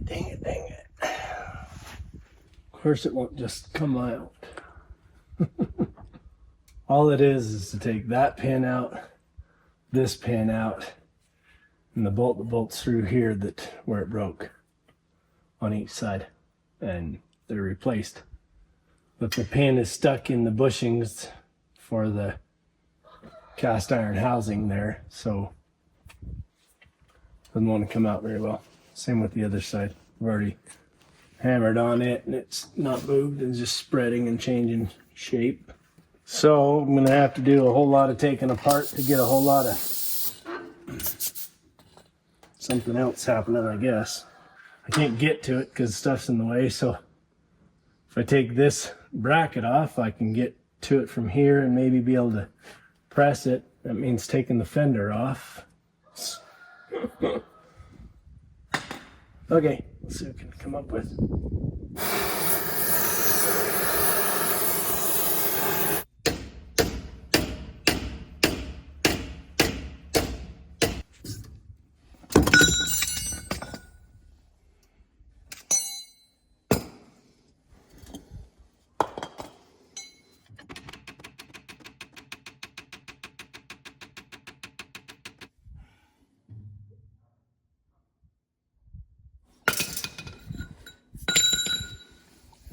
dang it, dang it. Of course it won't just come out. All it is to take that pin out, this pin out, and the bolt that bolts through here that where it broke on each side, and they're replaced. But the pin is stuck in the bushings for the cast iron housing there, so doesn't want to come out very well. Same with the other side. I've already hammered on it and it's not moved and just spreading and changing shape. So I'm gonna have to do a whole lot of taking apart to get a whole lot of something else happening, I guess. I can't get to it because stuff's in the way, so if I take this bracket off, I can get to it from here and maybe be able to press it. That means taking the fender off. Okay, let's see what we can come up with.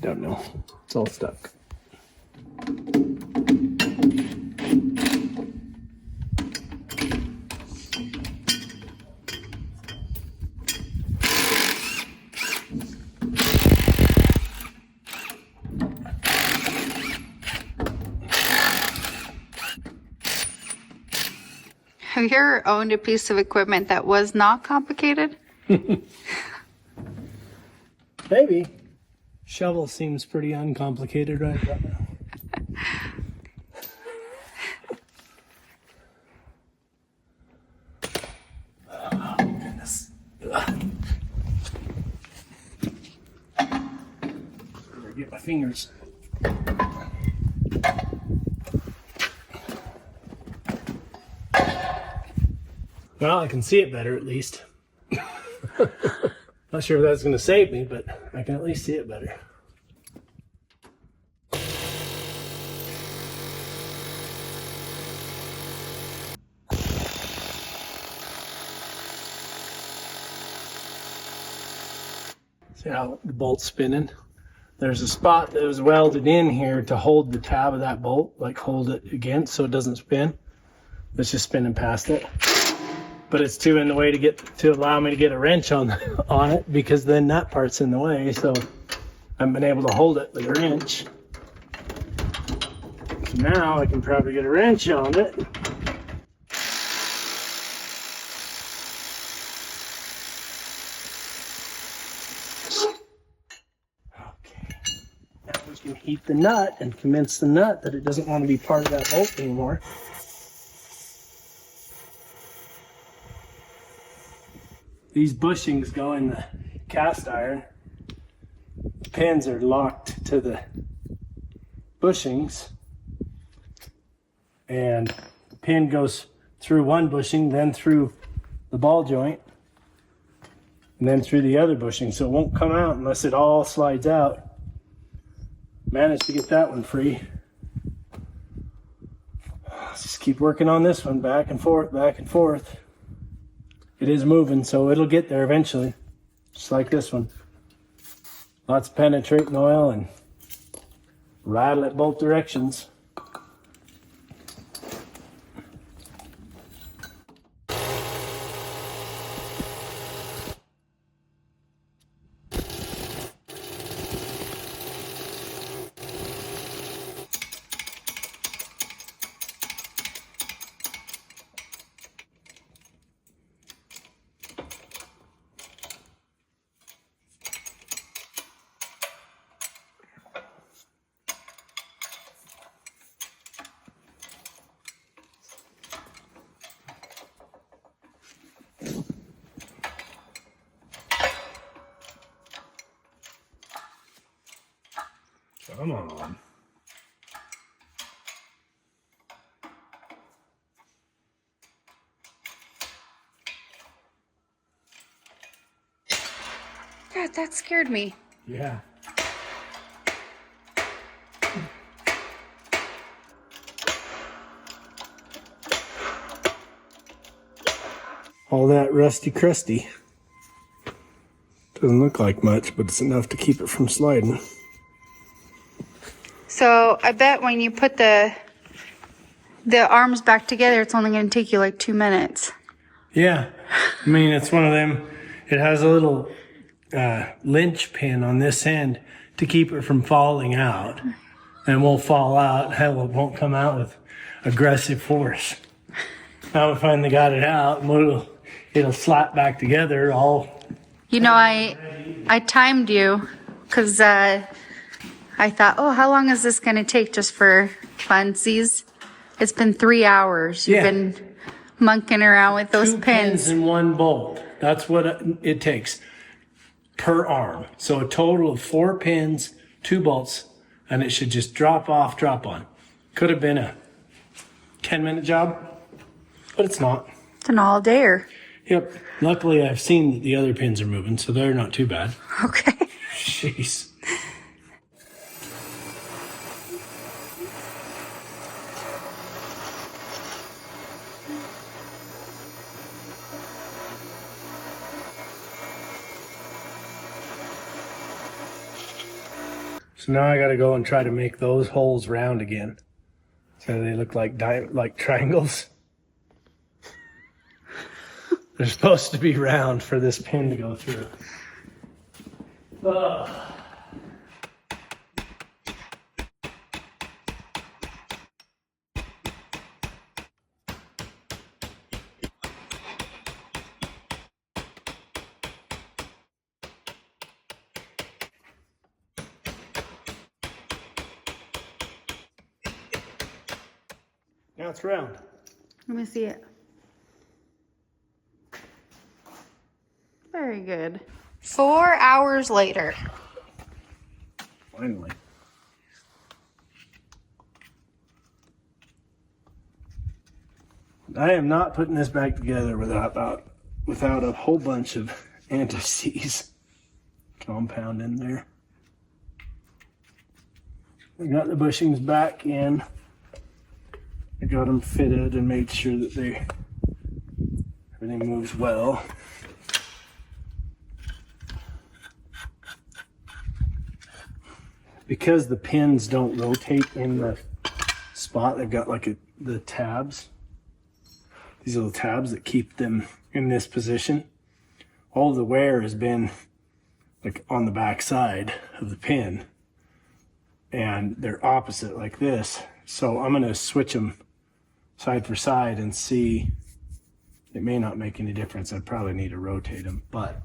Don't know. It's all stuck. Have you ever owned a piece of equipment that was not complicated? Maybe. Shovel seems pretty uncomplicated right now. Oh, goodness. Better get my fingers. Well, I can see it better at least. Not sure if that's going to save me, but I can at least see it better. See how the bolt's spinning? There's a spot that was welded in here to hold the tab of that bolt, like hold it against so it doesn't spin. It's just spinning past it. But it's too in the way to allow me to get a wrench on it, because then that part's in the way, so I haven't been able to hold it with a wrench. So now I can probably get a wrench on it. Okay. Now we can heat the nut and convince the nut that it doesn't want to be part of that bolt anymore. These bushings go in the cast iron. The pins are locked to the bushings, and the pin goes through one bushing, then through the ball joint, and then through the other bushing, so it won't come out unless it all slides out. Managed to get that one free. Let's just keep working on this one, back and forth, back and forth. It is moving, so it'll get there eventually, just like this one. Lots of penetrating oil and rattle it both directions. Come on. God What? That scared me. Yeah. All that rusty crusty. Doesn't look like much, but it's enough to keep it from sliding. So I bet when you put the arms back together, it's only going to take you like 2 minutes. Yeah. I mean, it's one of them. It has a little lynch pin on this end to keep it from falling out. And won't fall out. Hell, it won't come out with aggressive force. Now we finally got it out, and it'll slap back together all. You know, I timed you because I thought, oh, how long is this going to take just for funsies? It's been 3 hours. You've been monkeying around with those 2 pins pins. and 1 bolt. That's what it takes per arm. So a total of 4 pins, 2 bolts, and it should just drop off, drop on. Could have been a 10-minute job, but it's not. It's an all-dayer. Yep. Luckily, I've seen that the other pins are moving, so they're not too bad. Okay. Jeez. So now I gotta go and try to make those holes round again. So they look like triangles. They're supposed to be round for this pin to go through. Now it's round. Let me see it. Very good. 4 hours later. Finally. I am not putting this back together without a whole bunch of anti-seize compound in there. I got the bushings back in. I got them fitted and made sure that everything moves well. Because the pins don't rotate in the spot, they've got like the tabs. These little tabs that keep them in this position. All the wear has been like on the back side of the pin. And they're opposite like this. So I'm gonna switch them side for side and see. It may not make any difference. I'd probably need to rotate them, but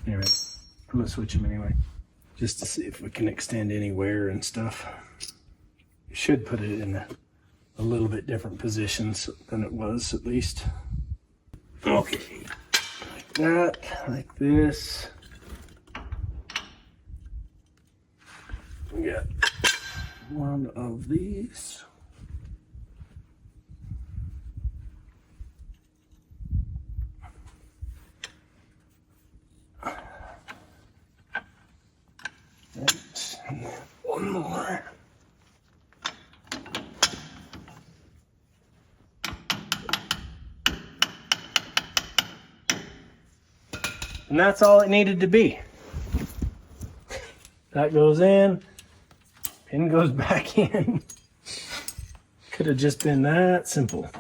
anyway, I'm gonna switch them anyway, just to see if we can extend any wear and stuff. You should put it in a little bit different positions than it was, at least. Okay, like that, like this. We got one of these. And one more. And that's all it needed to be. That goes in, pin goes back in. Could have just been that simple.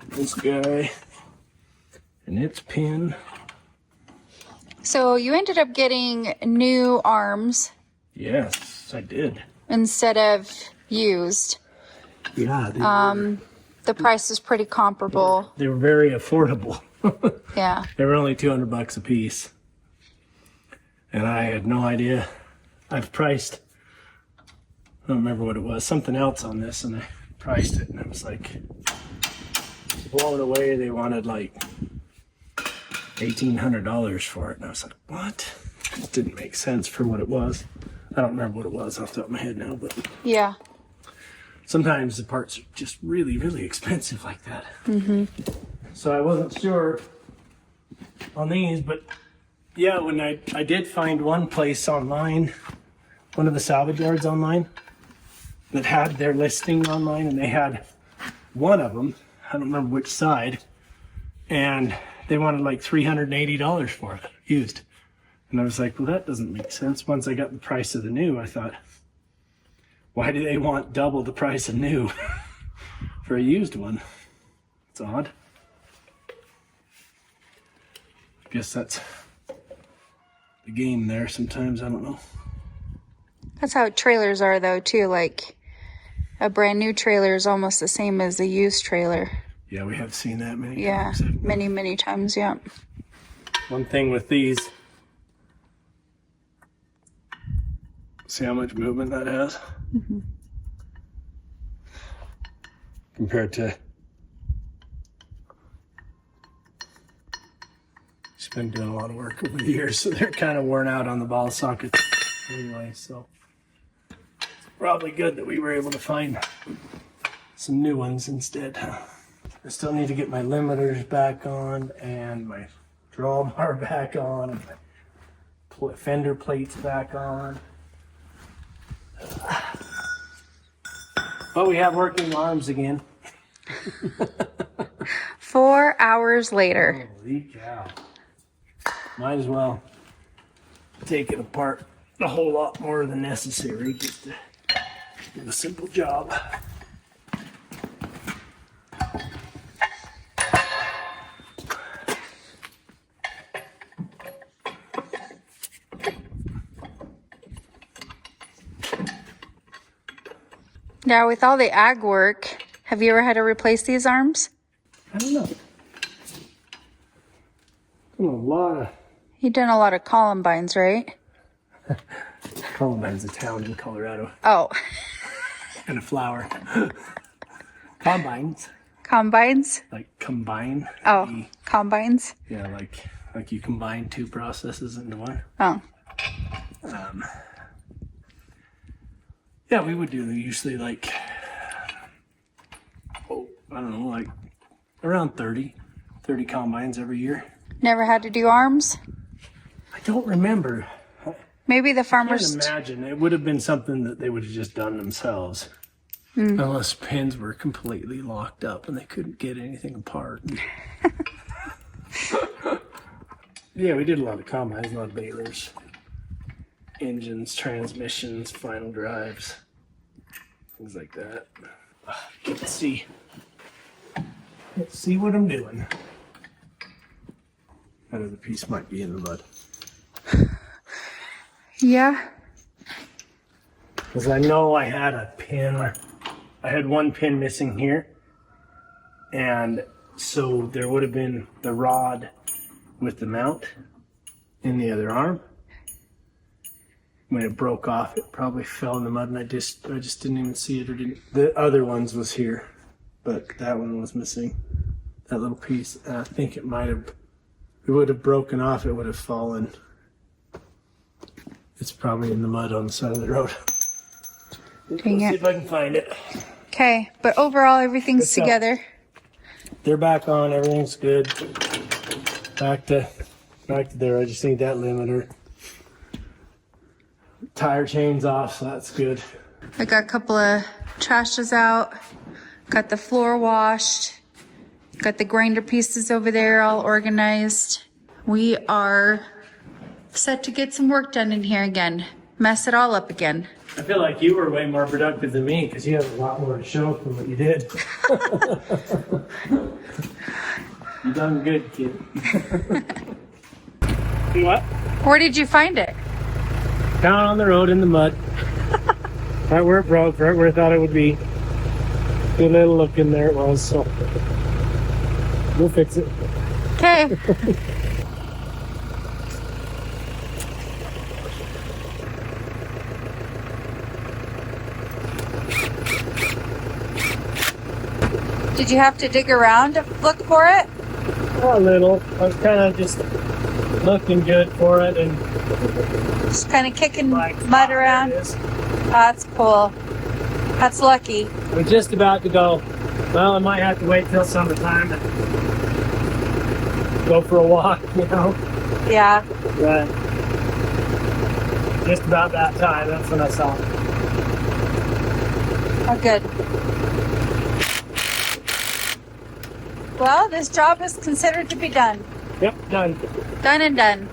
This guy and its pin. So you ended up getting new arms. Yes, I did. Instead of used. Yeah. The price is pretty comparable. They were very affordable. Yeah. They were only $200 a piece. And I had no idea. I've priced, I don't remember what it was, something else on this, and I priced it, and I was like blown away. They wanted like $1,800 for it, and I was like, what? It didn't make sense for what it was. I don't remember what it was off the top of my head now, but yeah. Sometimes the parts are just really, really expensive like that. Mm-hmm. So I wasn't sure on these, but Yeah, when I did find one place online, one of the salvage yards online, that had their listing online, and they had one of them, I don't remember which side, and they wanted like $380 for it, used. And I was like, well, that doesn't make sense. Once I got the price of the new, I thought, why do they want double the price of new for a used one? It's odd. I guess that's the game there sometimes, I don't know. That's how trailers are though too. Like a brand new trailer is almost the same as a used trailer. Yeah, we have seen that many Yeah, times. many times, yeah. One thing with these, see how much movement that has? Mm-hmm. Compared to, she's been doing a lot of work over the years, so they're kind of worn out on the ball sockets anyway, so it's probably good that we were able to find some new ones instead. I still need to get my limiters back on and my drawbar back on and my fender plates back on. But we have working arms again. 4 hours later. Holy cow. Might as well take it apart a whole lot more than necessary just to do a simple job. Now with all the ag work, have you ever had to replace these arms? I don't know. Done a lot of You've done a lot of columbines, right? Columbine's a town in Colorado Oh, and a flower. Combines, combines? like combine. Oh, The- combines? yeah, like you combine two processes into one. Oh, Yeah, we would do usually like, I don't know, like around 30 combines every year. never had to do arms? I don't remember. Maybe the I farmers... can't imagine. It would have been something that they would have just done themselves. Unless pins were completely locked up and they couldn't get anything apart. Yeah, we did a lot of combines, a lot of balers. Engines, transmissions, final drives, things like that. Let's see. Let's see what I'm doing. That other piece might be in the mud. Yeah. Because I know I had a pin. I had one pin missing here. And so there would have been the rod with the mount in the other arm. When it broke off, it probably fell in the mud, and I just didn't even see it, or didn't. The other ones was here, but that one was missing. That little piece. And I think it might have. It would have broken off. It would have fallen. It's probably in the mud on the side of the road. Dang Let's it. see if I can find it. Okay, but overall everything's Good job. together. They're back on. Everything's good. Back to there. I just need that limiter. Tire chain's off, so that's good. I got a couple of trashes out, got the floor washed, got the grinder pieces over there all organized. We are set to get some work done in here again, mess it all up again. I feel like you were way more productive than me because you have a lot more to show from what you did. You done good, kid. What? Where did you find it? Down on the road in the mud. Right where it broke, right where I thought it would be. Good little look in there it was, so we'll fix it. Okay. Did you have to dig around to look for it? A little. I was kind of just looking good for it and Just kind of kicking like, mud there around. it is. That's cool. That's lucky. We're just about to go. Well, I might have to wait till summertime to go for a walk, you know. Yeah. But just about that time, that's when I saw it. Oh, good. Well, this job is considered to be done. Yep, done. Done and done.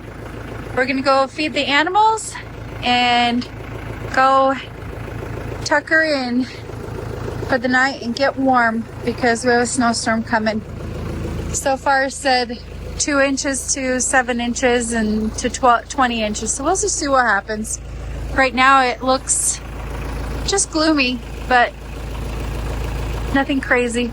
We're gonna go feed the animals and go tuck her in for the night and get warm because we have a snowstorm coming. So far it said 2 inches to 7 inches and to 20 inches. So we'll just see what happens. Right now it looks just gloomy, but nothing crazy.